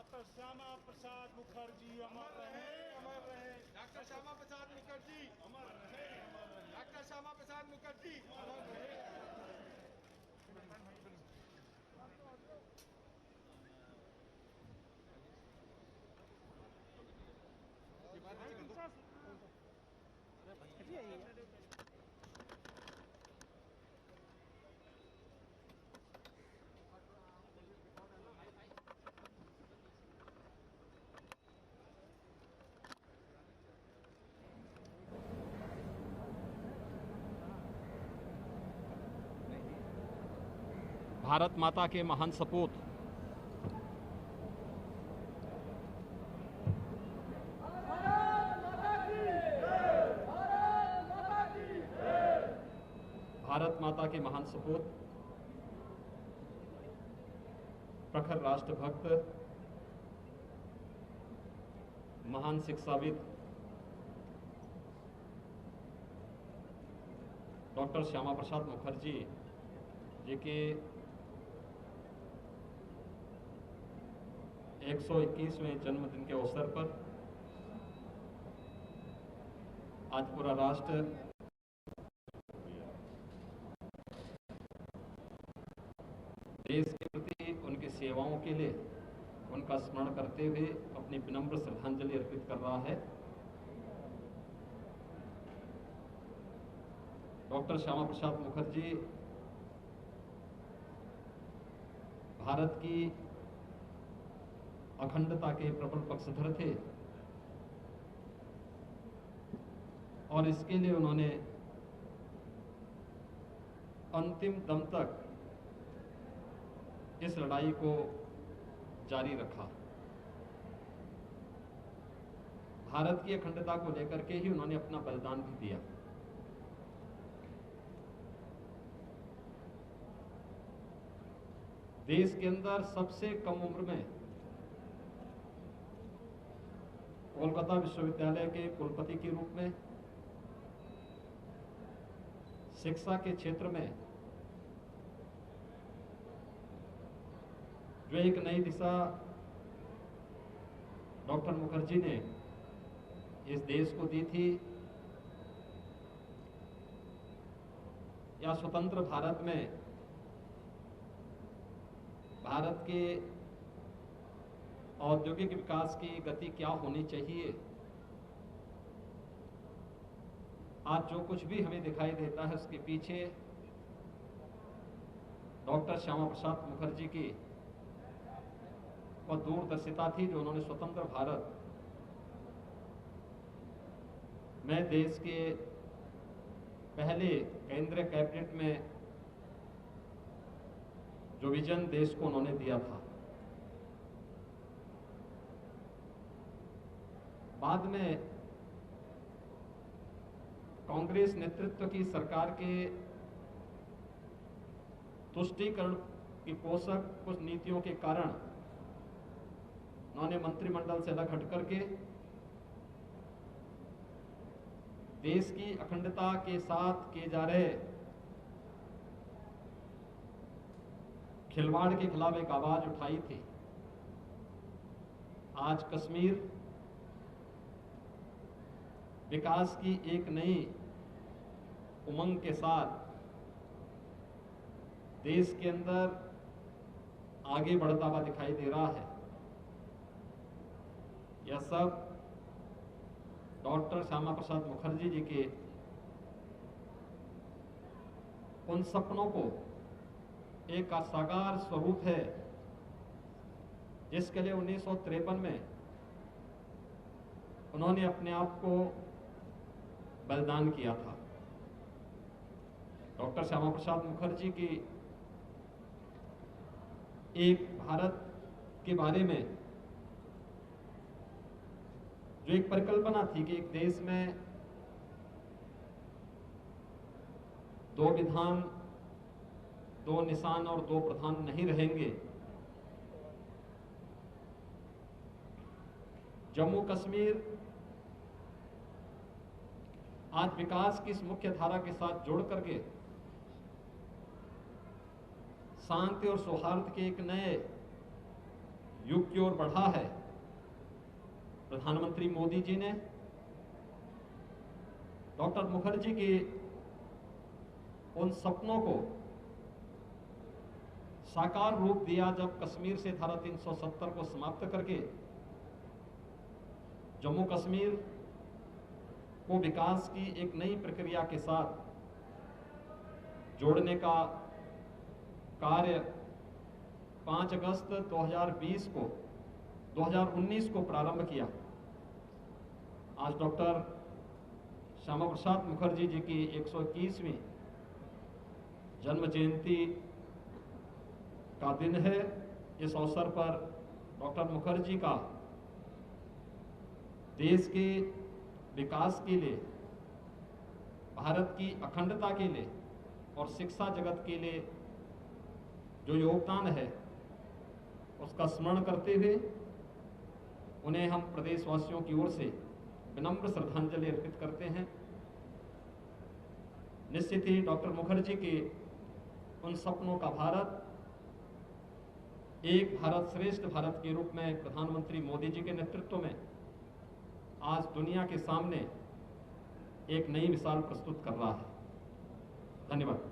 Doctor Shyama Prasad Mukherjee अमर रहे, अमर रहे। Doctor Shyama Prasad Mukherjee अमर रहे, अमर रहे। डॉक्टर श्यामा प्रसाद मुखर्जी अमर रहे। भारत माता के महान सपूत भारत माता के महान सपूत प्रखर राष्ट्रभक्त महान शिक्षाविद डॉक्टर श्यामा प्रसाद मुखर्जी जी के 121वें जन्मदिन के अवसर पर आज पूरा राष्ट्र देश के प्रति उनकी सेवाओं के लिए उनका स्मरण करते हुए अपनी विनम्र श्रद्धांजलि अर्पित कर रहा है। डॉक्टर श्यामा प्रसाद मुखर्जी भारत की अखंडता के प्रबल पक्षधर थे और इसके लिए उन्होंने अंतिम दम तक इस लड़ाई को जारी रखा। भारत की अखंडता को लेकर के ही उन्होंने अपना बलिदान भी दिया। देश के अंदर सबसे कम उम्र में कोलकाता विश्वविद्यालय के कुलपति के रूप में शिक्षा के क्षेत्र में जो एक नई दिशा डॉक्टर मुखर्जी ने इस देश को दी थी, या स्वतंत्र भारत में भारत के औद्योगिक विकास की गति क्या होनी चाहिए, आज जो कुछ भी हमें दिखाई देता है उसके पीछे डॉक्टर श्यामा प्रसाद मुखर्जी की वह दूरदर्शिता थी जो उन्होंने स्वतंत्र भारत में देश के पहले केंद्रीय कैबिनेट में जो विजन देश को उन्होंने दिया था। बाद में कांग्रेस नेतृत्व की सरकार के तुष्टीकरण की पोषक कुछ नीतियों के कारण उन्होंने मंत्रिमंडल से अलग हट करके देश की अखंडता के साथ किए जा रहे खिलवाड़ के खिलाफ एक आवाज उठाई थी। आज कश्मीर विकास की एक नई उमंग के साथ देश के अंदर आगे बढ़ता हुआ दिखाई दे रहा है। यह सब डॉक्टर श्यामा प्रसाद मुखर्जी जी के उन सपनों को एक साकार स्वरूप है जिसके लिए 1953 में उन्होंने अपने आप को बलिदान किया था। डॉक्टर श्यामा प्रसाद मुखर्जी की एक भारत के बारे में जो एक परिकल्पना थी कि एक देश में दो विधान, दो निशान और दो प्रधान नहीं रहेंगे। जम्मू कश्मीर आज विकास की इस मुख्य धारा के साथ जोड़ करके शांति और सौहार्द के एक नए युग की ओर बढ़ा है, प्रधानमंत्री मोदी जी ने डॉक्टर मुखर्जी के उन सपनों को साकार रूप दिया जब कश्मीर से धारा 370 को समाप्त करके जम्मू कश्मीर को विकास की एक नई प्रक्रिया के साथ जोड़ने का कार्य 5 अगस्त 2019 को प्रारंभ किया। आज डॉक्टर श्यामा प्रसाद मुखर्जी जी की 121वीं जन्म जयंती का दिन है। इस अवसर पर डॉक्टर मुखर्जी का देश के विकास के लिए, भारत की अखंडता के लिए और शिक्षा जगत के लिए जो योगदान है उसका स्मरण करते हुए उन्हें हम प्रदेशवासियों की ओर से विनम्र श्रद्धांजलि अर्पित करते हैं। निश्चित ही डॉक्टर मुखर्जी के उन सपनों का भारत, एक भारत श्रेष्ठ भारत के रूप में प्रधानमंत्री मोदी जी के नेतृत्व में आज दुनिया के सामने एक नई मिसाल प्रस्तुत कर रहा है। धन्यवाद।